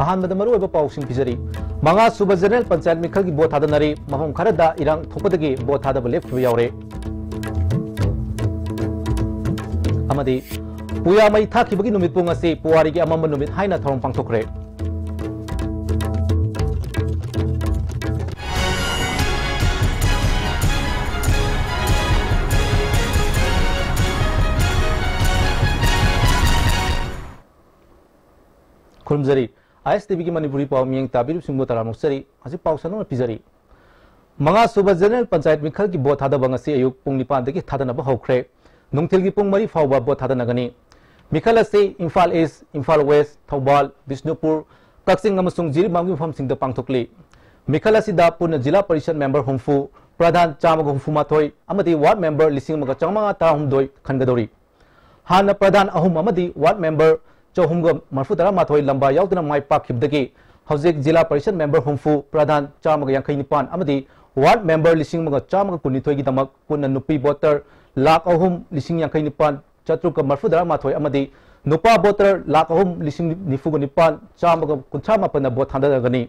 अहानबद मरुब पाउसिंग पिजरी मंगा सुब जनरल पंचायत मिखल की बोट थादनरी मफम खरदा इरंग थोपदगी बोट थादब लेफ्ट यावरे अमदी पुया मई थाखिबगी नुमित पुंग असी पुवारी की अमम नुमित हाइना थौरम पांगथोखरे खुरमजरी ISTV की मणिपुरी पाव मियंग ताबिरु सिंबो तरामुसरी हजि पावसनो पिजरी मंगा सुब जनरल पंचायत मिखल की बोट थादब ngasi अयुक पुंग निपान दगी थादनब हौख्रे नुंगथिल की पुंग मरी फावबा बोट थादनगनी मिखल असे इम्फाल ईस्ट इम्फाल वेस्ट थौबाल बिष्णुपुर कक्सिंग अमसुंग जिरिबांगी मफम सिंगदा पांगथोकली मिखल असिदा पुन जिला परिषद मेंबर हुमफु प्रधान चामग हुमफु माथोय अमदी वार्ड मेंबर लिसिंग मगा चामगा ताहुमदोय खनगदोरी हान प्रधान अहुम अमदी वार्ड मेंबर चौहुमग मरफुतरा माथोय लंबा याउदना माय पाखिबदगी हौजिक जिला परिषद मेंबर हुमफु प्रधान चामग यांखै निपान अमदी वार्ड मेंबर लिसिंग मगा चामग कुनिथोय की दमक पुन नुपी वोटर लाख अहुम लिसिंग यांखै निपान चतुक मरफुतरा माथोय अमदी नुपा वोटर लाख अहुम लिसिंग निफुग निपान चामग कुंथा मापन बोट थादगनी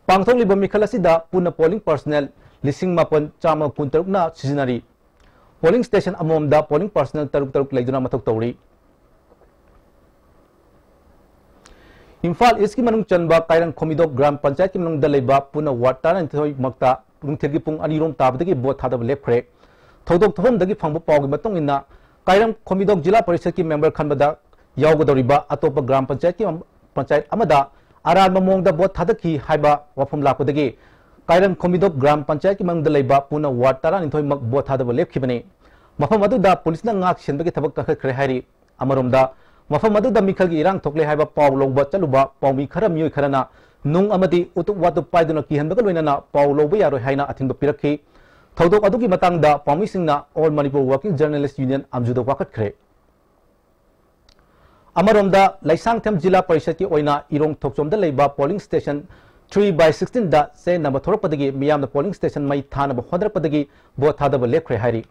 पांगथोंलिब मिखल असिदा पुन पोलिंग पर्सनल लिसिंग मापन चामग कुंतरुकना सिजनरी पोलिंग स्टेशन अमोमदा पोलिंग पर्सनल तरुक लेदुना मथक तौरी इम्फाल ईस्ट की मनुंग चनबा कायरंग खोमिदोक ग्राम पंचायत की मनुंग दलेबा पुन वार्ड तारनथोय मक्ता नुंथेगी पुंग अनिरोम ताबदगी बोट थादब लेफ्रे थौदोक थोमदगी फंगबो पावगी मतोंग इन्ना कायरंग खोमिदोक जिला परिषद की मेंबर खनबदा यावगदौरिबा अतोप ग्राम पंचायत की पंचायत अमदा अरान ममोंगदा बोट थादकी हाइबा वफम लापदगी कायरंग खोमिदोक ग्राम पंचायत की मनुंग दलेबा पुन वार्ड तारनथोय मक बोट थादब लेफ्खिबने मफम अदुदा पुलिसना ngaक सेनबगी थबक कखखरे हाइरी अमरोमदा मफम अदुदा मिखल की इरांग थोकले हाइबा पाव लोब चलुबा पावमी खरा मियोय खरना नुंग अमदी उतुक वातुक पाइदुना किहनबग लोइनना पाव लोब यारोय हाइना अथिंग पिरखि थौदोक अदुगी मतंगदा पावमी सिंगना all Manipur working journalist union आमजुदा वाकटखरे अमरोमदा लाइसांगथम जिला परिषद की ओइना इरोंग थोकचोमदा लेबा पोलिंग स्टेशन 3/16 दा से नंबर थोरपदगी मियामना पोलिंग स्टेशन मई थानब होदरपदगी बोट थादब लेखरे हाइरी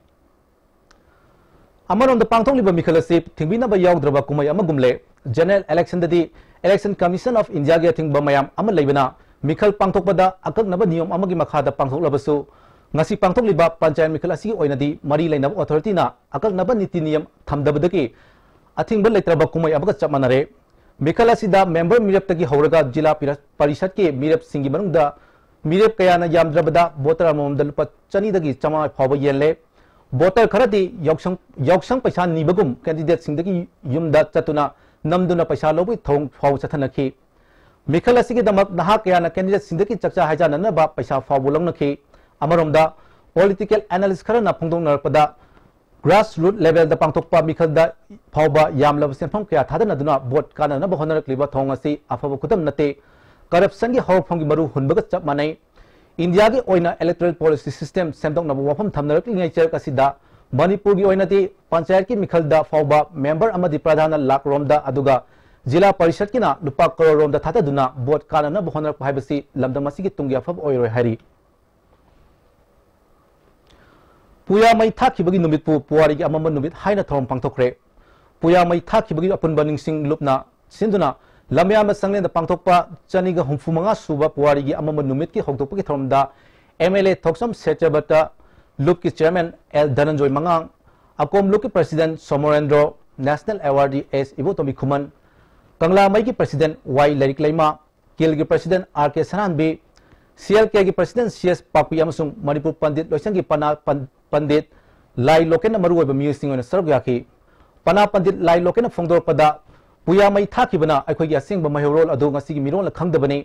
अमरोमदा पांगथोंलिबा मिखल असे थिंगबिनबा यावद्रबा कुमय अमगुमले जनरल इलेक्शन ददी इलेक्शन कमीशन ऑफ इंडिया गे थिंगबा मयाम अम लेबना मिखल पांगथोकबदा अककनबा नियम अमगी मखादा पांगथोकलबसु ngasi पांगथोकलिबा पंचायत मिखल असि ओइनदी मरी लेनब अथॉरिटीना अककनबा नीति नियम थमदबदगी अथिंगबा लेत्रबा कुमय अबगा चपमानरे मिखल असिदा मेंबर मिरपतगी हौरगा जिला परिषद के मिरप सिंगी मनुंगदा मिरप कयाना यामद्रबदा वोटर अममदल लुपा चनीदगी चमा फावबा येले वोटर खरदी यौसंग पैसा नीबगुम कैंडिडेट सिंदगी युमदा चतुना नमदुना पैसा लोबी थोंग फाव चथनखी मिखल असिगी दमक नहा कयाना कैंडिडेट सिंदगी चक्चा हाइजाननबा पैसा फाव लंगनखी अमरोमदा पॉलिटिकल एनालिस्ट खरना फोंदोंनरपदा ग्रास रूट लेवल दा पांगथोकपा मिखलदा फावबा यामलब सेंफम कया थादनदुना वोट काननबा होनरक्लिबा थोंग असि अफब खुदम नते करप्शन की हौफंगी मरु हुनबगा चप मानै इंडिया की ओइना इलेक्टोरल पॉलिसी सिस्टम सेमदोंनबा वफम थमनरक्लिङै चरक असिदा मणिपुर की ओइनादि पंचायत की मिखलदा फावबा मेंबर अमदि प्रधान लाख रोमदा अदुगा जिला परिषद की ना लुपा करोड़ रोमदा थाददुना वोट काननबा होनरक हाइबसि लमदम असिगी तुंगी अफब ओइरोय हाइरी पुया मई थाखिबगी नुमितपु पुवारी की अमम नुमित हाइना थौरम पांगथोखरे पुया मई थाखिबगी अपुनबा निंगसिंग लुपना सिंदुना लमयाम संगलेंदा पांगथोकपा चनिगा हुमफुमंगा सुबा पुवारी की अमम नुमित की हौथोकपगी थौरमदा एमएलए थोक्सम सेचबता लुप की चेयरमैन एल धनंजय मंगांग अकोम लुप की प्रेसिडेंट सोमोरेंद्र नेशनल अवार्डी एस इबोतोमी खुमन कंगला मई की प्रेसिडेंट वाई लरिक लैमा किल की प्रेसिडेंट आर के सनानबी सीएलके की प्रेसिडेंट सीएस पापी अमसुंग मणिपुर पंडित लोइसंग की पना पंडित लाई लोकेन मरुओब म्यूजिंग सरग याखी पना पंडित लाई लोकेन फोंदोरपदा पुया मई थाखिबना अखोगी असेंग महौरोल अदु ngasi मिरोल खंगदबनी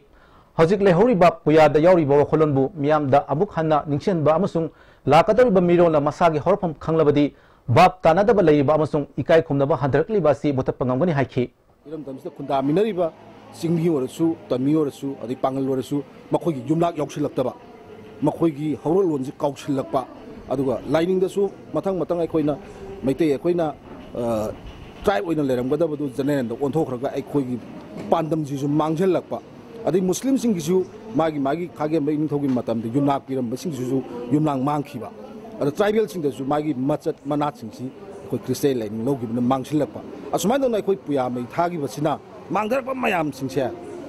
हजिक लेहौरिबा पुयादा यावरिबा वखोलनबु मियामदा अमुक हन्ना निंगसेनबा अमसुंग लाकदरिबा मिरोल मसागी हौरफम खंगलबदी बाप तानादबा लैबा अमसुंग इकाय खुमनबा हंदरकलिबा सि बोतप ngamgani हाइखी इरम तमसदा खुंदा मिनरिबा सिंगमी ओरसु तमी ओरसु अदि पांगल ओरसु मखोगी युमलाक यौसिलक्तबा मखोगी हौरोल लोनजि काउसिलक्पा अदुगा लाइनिंगदसु मथंग मथंग अखोइना मैते अखोइना ट्राइब ओइना लेरमगदबदु जनरल ओंथोखरगा अखोइगी पांदमजिसु मांगझलक्पा अदि मुस्लिम सिंगिसु मागी खागे निंथौगी मतमदि युमनाक पिरम सिंगिसु युमनांग मांगखिबा अद ट्राइबल सिंगदसु मागी मचत मनात सिंगसि अखोइ क्रिस्टियन लाइनिंग लोगिबना मांगसिलक्पा असुमाइदना अखोइ पुया मै थागिबसिना मांगदरपा मयाम सिंगसे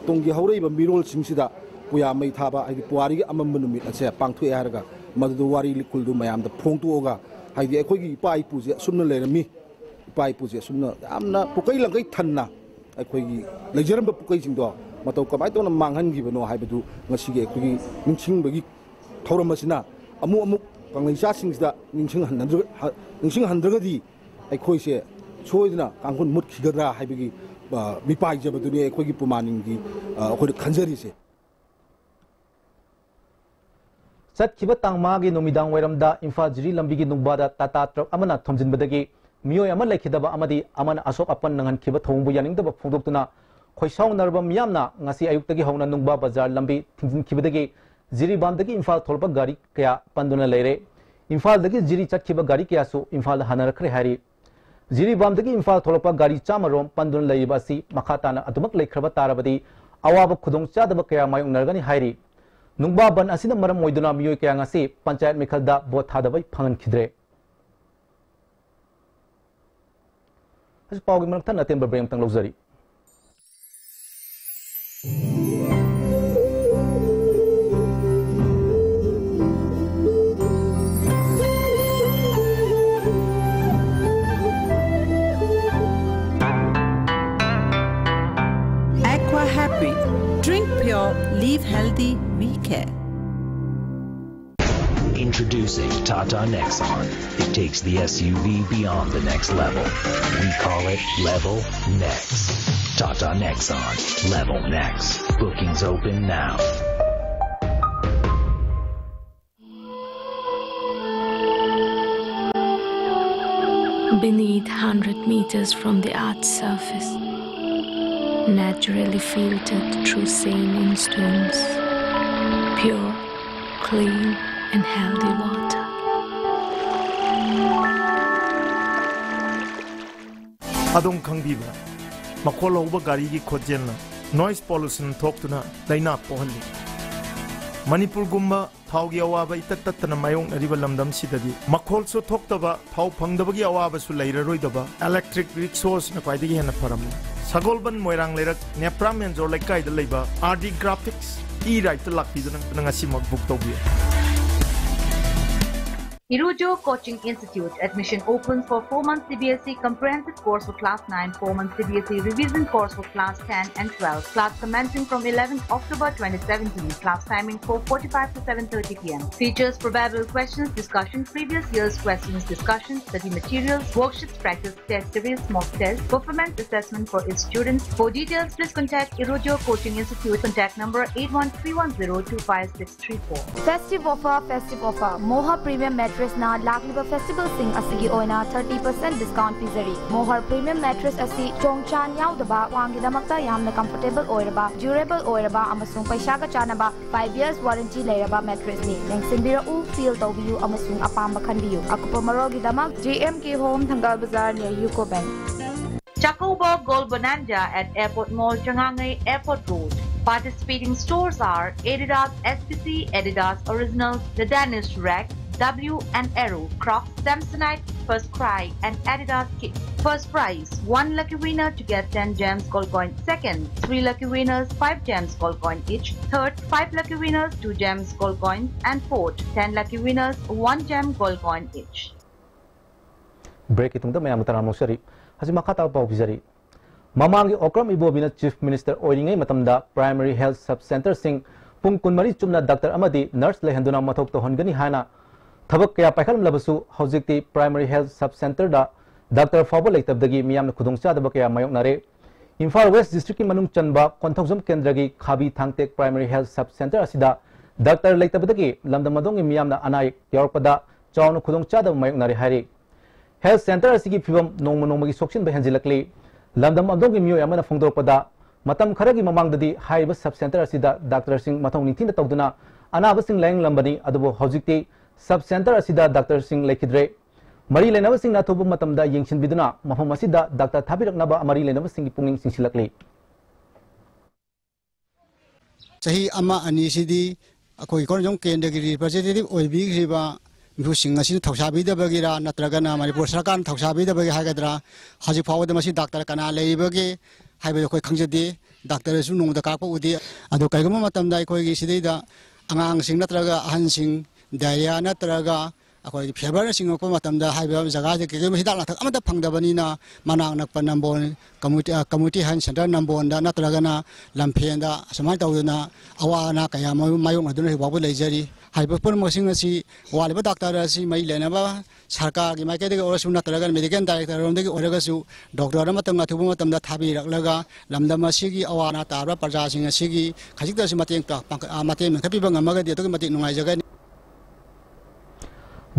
मतोंगी हौरैब मिरोल सिंगसिदा पुया मै थाबा हाइदि पुवारी अमम नुमित असे पांगथुए हारगा मदु वारी लिकुलदु मयाम द फोंगतुओगा हाइदि अखोगी इपा इपुजे सुमना लेरमी इपा इपुजे सुमना यामना पुकै लंगै थन्ना अखोगी लेजरम पुकै सिंगदो मतौ कमाय तोना मांगहनगिबनो हाइबदु ngasiगे अखोगी निंगसिंगबगी थौरमसिना अमु अमु कांगैसा सिंगसिदा निंगसिंग हंद्रगदी अखोइसे सोइदना कांगुन मुट खिगद्रा हाइबगी मिपाई जबदुनी अखोगी पुमानिंगी अखोइ खंजरिसे चतखिबा तांगमागी नुमिदांग वैरमदा इम्फाल जिरी लंबिगी नुंगबादा टाटा ट्रक अमना थोमजिनबदगी मियोय अमा लेखिदबा अमदी अमना अशोक अपन नंगनखिबा थोंगबु यानिंगदबा फोंदोक्तुना खोइसाउनरबा मियामना ngasi ayuktagi hauna nungba bazar lambi thingjinkibadagi जिरीबामदगी Imphal थोलपा गाड़ी क्या पंदुना लेरे इम्फालदगी जिरी चटखिबा गाड़ी क्या सु इम्फाल हनरखरे हारी जिरीबामदगी इम्फाल थोलपा गाड़ी चामरोम पंदुना लेइबासी मखाताना अदुमक लेखरबा तारबदी अवाब खुदोंग चादबा क्या मायोंगनरगनी हारी नुंगबा बन असिना मरम मोइदुना मियोय क्या ngasi पंचायत मिखलदा बोट थादबै फंगनखिद्रे हस पावगी मनथन अतेंबर ब्रेम तंग लौजरी Happy. Drink pure, live healthy, we care. Introducing Tata Nexon. It takes the SUV beyond the next level. We call it Level Next. Tata Nexon. Level Next. Bookings open now. Beneath 100 meters from the Earth's surface, naturally filtered through saline stones, pure, clean and healthy water. Adong khangbiba makol hoba gari gi khojelna noise pollution thoktuna laina pohali Manipur gumba thaugi awaba itatatna mayong riba lamdam sidadi makol so thoktaba thau phangdabagi awaba su leiraroidaba electric rickshaws na kwaidagi hena faram Sagolban Moirang Lerak, Nepram and Zorleka, the labor, RD Graphics, E-Right to Lucky, the Nangasima book Tobia. Irujo Coaching Institute admission open for 4-month CBSE comprehensive course for class 9, 4-month CBSE revision course for class 10 and 12. Class commencing from 11th October 2017. Class timing 4:45 to 7:30 p.m. Features probable questions, discussion, previous year's questions, discussion, study materials, worksheets, practice test series, mock test, performance assessment for its students. For details, please contact Irujo Coaching Institute. Contact number 813102564. Festive offer. Moha Premium Mattress na Lakliba Festival Sing Asigi Oina 30% discount pizari. Mohar Premium Mattress Asi Chongchan Yaudaba Wangidamakta Yamna comfortable oiraba, durable oiraba, Amasung Paishaga Chanaba, 5 years warranty layeraba mattress ni. Nengsimbira U feel Tobiu Amasung Apamba Kandiu. Akupomarogi Damak, JMK Home Thangal Bazaar near Yuko Bank. Chacoba Gold Bonanza at Airport Mall, Changangai Airport Road. Participating stores are Adidas SPC, Adidas Originals, The Danish Rack, W and Arrow, Crocs, Samsonite, First Cry and Adidas Kit. First prize, 1 lucky winner to get 10 gems gold coin. Second, 3 lucky winners, 5 gems gold coin each. Third, 5 lucky winners, 2 gems gold coins. And fourth, 10 lucky winners, 1 gem gold coin each. Break it the Mayam Taramosari. Hazimakata Bobizari. Mamangi Okram Ibobina Chief Minister Oiringai Matamda Primary Health Sub Center Sing Pung Kunmari Chumna Dr. Amadi Nurse Lehenduna Matok to Hongani Hana. Thabak kaya paikalam labasu hojikti Primary Health Sub Center da Dr. Fabo leitabdagi miyamna khudongchadaba kaya mayoknare Imphal West District ki manung chanba Konthokjam Kendragi Khabi Thangtek Primary Health Sub Center asida Dr. leitabdagi lamdamadongi miyamna anai yaurpada chawna khudongchadaba mayoknare hari Health Center asigi phibam nongmagi soksin ba hanjilakli lamdamadongi miyoy amana phongdorpada matam kharagi mamangdadi haiba Sub Center asida Dr. Singh mathong nithina tawduna anaba sing layang lambani adubo hojikti Sub Center asida Dr. Singh Lekidre Mari Lenava Singh Nathobu Matamda Yingshin Biduna Mahom Asida Dr. Thabirak Naba Mari Lenava Singh Punging Singsilakli Sahi Ama Anisidi Akoi Konjong Kendagi representative Oibi Riba Musing Asi Tausabi the Bagira Natragana Manipur Sarakan Tausabi the Bagi Hagadra Haji Power the Masi Dr. Kana Leibagi Haibako Kanjadi doctor su nong da ka ko udi adu kai gama matam dai khoi gi sidai da angang sing natraga ahan sing diarrhea natraga akoi fever sing ko matam da haiba jaga je ke hidak la thak amata phangdabani na manang nak panambon community health center nambon da natraga na lamphen da samai tawna awa na kaya mayong aduna babu leijari haiba pur mosing asi waliba doctor asi mai lena ba sarkar gi mai ke de orasu natraga medical director rom de oraga su doctor amatam na thubu matam da thabi raklaga lamdam asi gi awa na tarba parja sing asi gi khajik da mateng ta mateng na thapi bang amaga de to mateng nungai jaga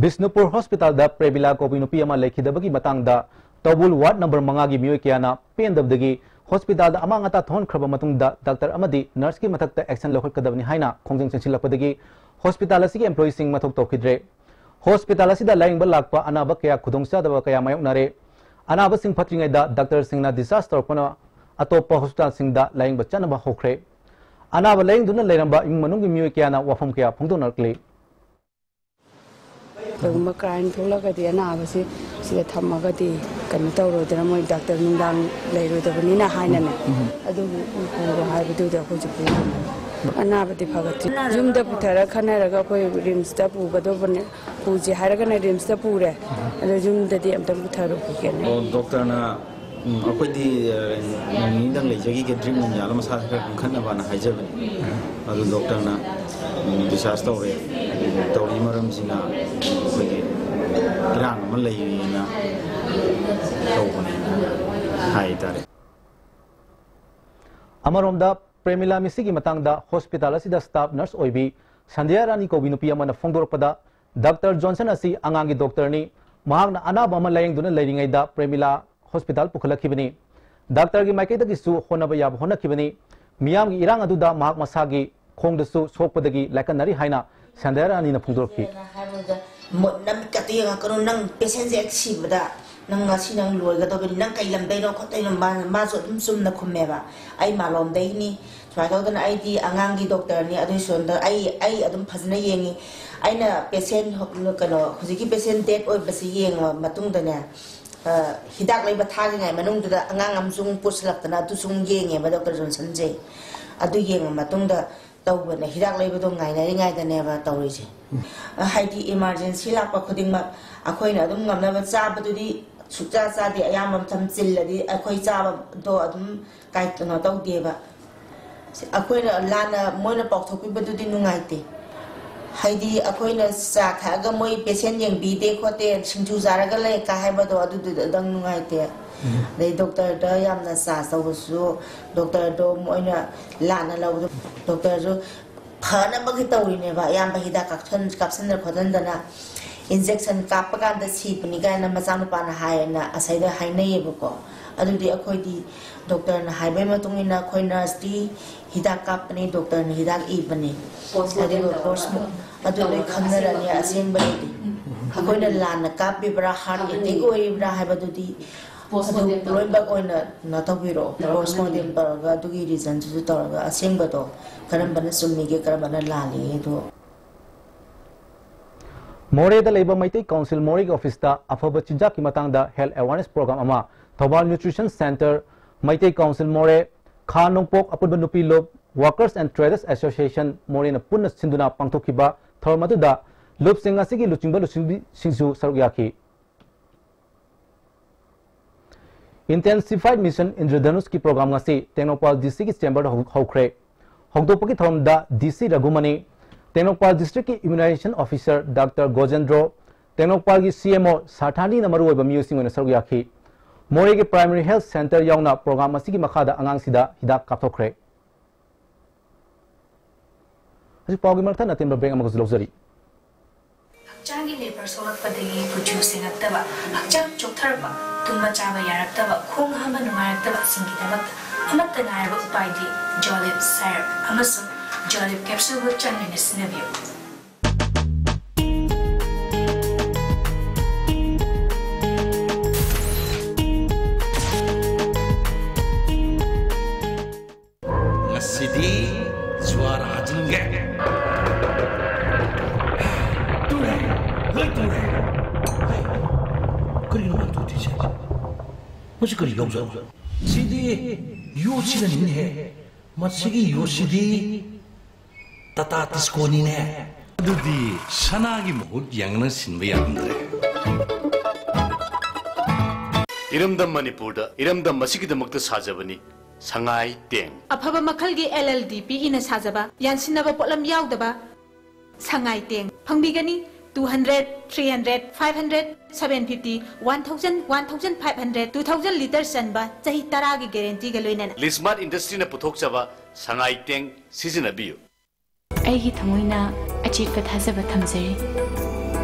Bisnupur Hospital da Prebila Kopinupi ama lekhidabagi matangda Tobul Ward number 5 gi mioi kiana pendabdagi hospital da amang ata thon khraba matungda doctor amadi nurse ki mathakta action lokhadkadabni haina khongjing chensilakpadagi hospital asigi employee sing mathok tokhidre hospital asida laingba lakpa anaba kaya khudongsadaba kaya mayoknare anaba sing phatringai da doctor singna disaster kono atopa hospital singda laingba chanaba hokre anaba laingduna leiramba ing manung gi mioi kiana wafam kaya phongdonarkli Kaguma kain thola ka di ana abasi sila thamma ka di kan tawro dana moi doctor nindang leiro da bani na haina ne adu ko hai bu da ko jipu ana bati phagati jum da puthara khana raga ko rims da pu ga do bane pu ji haraga na rims da pu re adu jum da di am da putharo ko ken doctor na akoi di nindang le jagi ke dream nya la masa ka khanna bana haijabani adu doctor na disaster re tawri maram sina kogi grang man lay na tawbani hai tare Amaromda Premila misigi matangda hospital asida staff nurse oibi Sandhya Rani Kobinupi amana phongdorpada Dr. Johnson asi angangi doctor ni mahakna anaba ama layengduna leiringaida Premila hospital pukhalakibani doctor gi maikeda gi su honaba yab honakibani miyam gi irang aduda mahak masagi khongdasu sokpadagi laikanari haina Sandhya Rani na phongdorki nam katiya ka nang patient exibda nang ngasi nang loi ga dobin nang kai lam dai ro khotai no ma so dum sum na khumme ba ai malom dai ni chwa do dan ai di angang gi doctor ni adu son da ai adum phajna yengi aina patient kano hujiki patient dead oi basi yeng matung da ne hidak lai ba thagi ngai manung da angang am sung puslak na tu sung yenge ba Dr. Johnson je adu yeng matung da tawbana hidak lai ba do ngai da ne ba tawri haiti emergency lakpa khuding ma akhoina adum ngamna ba chaba du di sukcha cha di ayam tham chil di akhoi chaba do adum kai no taw de ba akhoina lana moina pok thopi ba du di nungai te haidi akhoina sa kha ga moi patient yeng bi de khote singju zara ga le ka hai ba do adu du dang nungai te dei doctor da yam na sa so su doctor do moina lana law doctor jo phana bagi tawi ne ba yam ba hida kapsan na khodan dana injection kapagan da sipni ga na macam pa na hai na asai da hai nei bu ko adu di akhoi di doctor na hai bai ma tungi na khoi nurse di hida kapni doctor na hida I bani adu course mo adu le khamna ra ni aseng ba di akhoi na la na kap bi bra heart attack oi bra hai ba du di adu loi ba koi na to bi ro course mo din par ga du gi reason ju to ga aseng ba to karam bana summi ge karam bana la le do More da Labor Maitei Council More office da afaba chinja ki matang da health awareness program ama Thobal Nutrition Center Maitei Council More Khanongpok apun nupi lob Workers and Traders Association More na punna sinduna pangthokiba thormadu da lob singa sigi luchingba singsu sarugyaki Intensified Mission Indradhanus ki program ngasi Tenopal DC ki chamber hokre hokdopaki thom da DC Ragumani Tenokpal District ki Immunization Officer Dr. Gojendro Tenokpal ki CMO Sathani na maru oiba miusing ona sarugyaki More ki Primary Health Center yauna program asigi makhada angang sida hidak kapthokre Asi pawgi martha natin ba breng amag zulokzari Hakchangi labor solakpadagi puju singaktaba hakchang choktarba tumba chaba yaraktaba khong hama nungairaktaba singidamak amatta nairaba upaidi Jolib Syrup amasung Jolib capsule with changin sinavio Ngasidi suara jengge Ture hai ture Kari naman tu di siya Masih kari yaw सिदी योसिदनी है मसिगी योसिदी तता तिस्कोनी ने अदुदी सनागी मुहुत यांगना सिनबे यामद्रे इरमदम Manipur इरमदम मसिगिदमक्ता साजबनी Sangai Teng अफबा मखलगी LLDP इना साजबा यानसिनबा pollen यावदबा Sangai Teng फंगबिगनी 200 300 500 750 1000 1500 2000 litre सनबा चाही तरा की guarantee ग लोइना लिस्मार्ट industry ने पुथोकचबा संगाई तेंग सिजनबियु ꯑꯩꯒꯤ ꯊꯃꯣꯏꯅ ꯑꯆꯦꯠꯄ ꯊꯥꯖꯕ ꯊꯝꯖꯔꯤ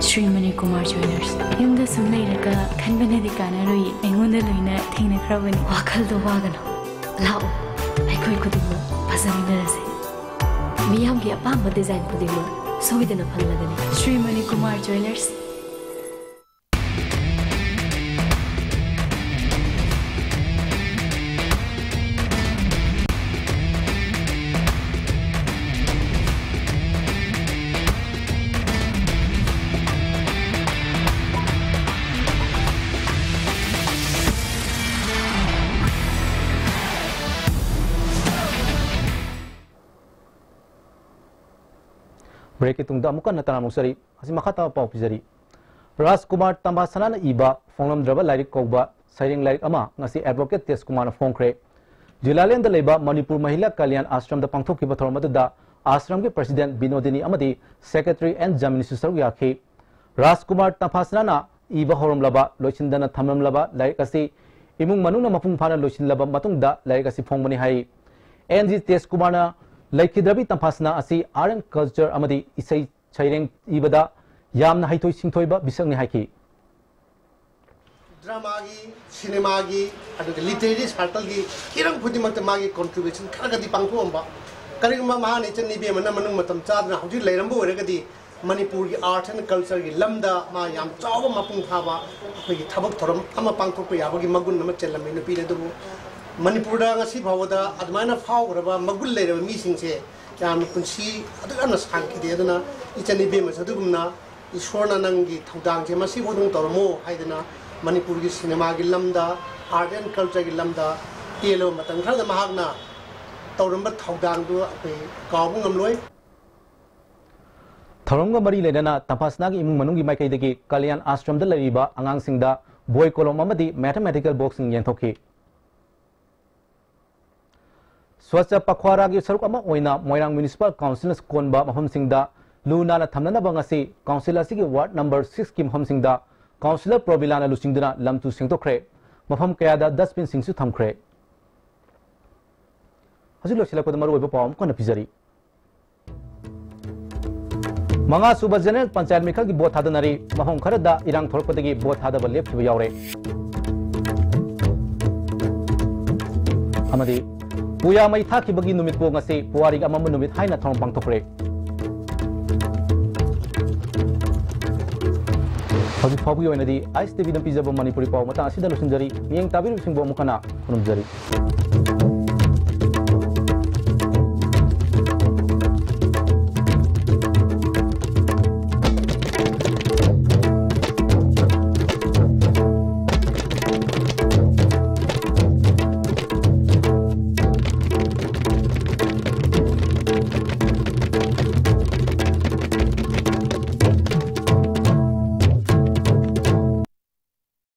ಶ್ರೀ ꯃꯅꯤꯀꯨꯃꯥꯔ ꯖ꯭ꯋꯦꯂꯔꯁ ꯌꯨꯝꯗ ꯁꯨꯝ ꯂꯩꯔꯒ ꯈꯟꯕꯅꯗꯤ ꯀꯥꯟꯅꯔꯣꯏ ꯑꯩꯉꯣꯟꯗ ꯂꯣꯏꯅ ꯊꯦꯡꯅꯈ꯭ꯔꯕꯅꯤ ꯋꯥꯈꯜꯗꯣ ꯋꯥꯒꯅꯨ ꯂꯥꯛꯑꯣ ꯑꯩꯈꯣꯏ ꯈꯨꯗꯤꯡꯃꯛ ꯐꯖꯃꯤꯟꯅꯔꯁꯤ ꯃꯤꯌꯥꯝꯒꯤ ꯑꯄꯥꯝꯕ ꯗꯤꯖꯥꯏꯟ ꯈꯨꯗꯤꯡꯃꯛ ꯁꯣꯏꯗꯅ ꯐꯪꯂꯒꯅꯤ ಶ್ರೀ ಮಣಿಕುಮಾರ್ ಜ್ಯುವೆಲರ್ಸ್ ब्रेक तुंगदा मुका नतना मुसरी हसी मखाता पाउ पिजरी राजकुमार तंबासना न इबा फोंगलमद्रबा लाइरिक कौबा साइरिंग लाइरिक अमा ngasi एडवोकेट तेज कुमार फोंखरे जिलालेन द लेबा मणिपुर महिला कल्याण आश्रम द पांगथोकिबा थोरमददा आश्रम के प्रेसिडेंट बिनोदिनी अमदी सेक्रेटरी एंड जमिनी सुसर याखी राजकुमार तंबासना न इबा होरमलबा लोचिंदना थमलमलबा लाइरिक असि इमुंग मनुना मपुंग फाना लोचिनलबा मतुंगदा लाइरिक असि फोंगमनी हाई एनजी तेज कुमार लाइखिद्रबी तंफासना असि आर्ट एंड कल्चर अमदी इसै छैरेंग इबदा यामना हाइथोय सिंथोयबा बिसंगनि हाइखि ड्रामागी सिनेमागी अदुग लिटरेरी सर्कलगी हिरंग खुदिमत मागी कंट्रीब्यूशन खरगदी पांगथोंबा करिगमा महानि चनिबे मन मनुंग मतम चादना हौजि लेरंबो ओरगदी मणिपुर की आर्ट एंड कल्चर की लमदा मा याम चाव मपुंग थाबा अखोगी थबक थरम अमा पांगथोप याबगी मगुन नम चेलमे नुपीने दुबु Manipur ngasi phawada admaina phawgraba magul leiraba mi singse yam punsi adana sankide adana ichani be masadugumna ishorna nangi thodang je masi bodung tormo haidana manipur gi cinema gi lamda art and culture gi lamda telo matang khada mahagna toramba thodang du akai kawbu ngamloi थरंग मरी लेना तंफासना की इमुंग मनुंगी माइकैदगी कल्याण आश्रम द लरिबा अंगांग सिंगदा बोय कोलम अमदी मैथमेटिकल बॉक्सिंग येंथोखी स्वच्छ पखवारा की सरुक अमा ओइना मोइरांग म्युनिसिपल काउंसिल कोनबा मफम सिंगदा लुनाना थमनना ngasi काउंसिल असि वार्ड नंबर 6 की मफम सिंगदा काउंसिलर प्रोबिलाना लुसिंगदना लमतु सिंगतोखरे मफम कयादा डस्टबिन सिंगसु थमखरे हजि लोसिलको द मरु ओइबा पावम कोन पिजरी मंगा सुबह जनरल पंचायत मिखल की बोट थादनरी मफम खरदा इरांग थोरपदगी बोट थादबा लेपखिबा यावरे अमदी पुया मई थाखिबगी नुमित को ngasi पुवारी अमम नुमित हाइना थोरम पांगथोखरे हजि फाबगी ओइनदी आइस टीवी द पिजबा मणिपुरी पाव मता असिदा लुसिंजरी मियंग ताबिरु सिंबो मुखना खुनुमजरी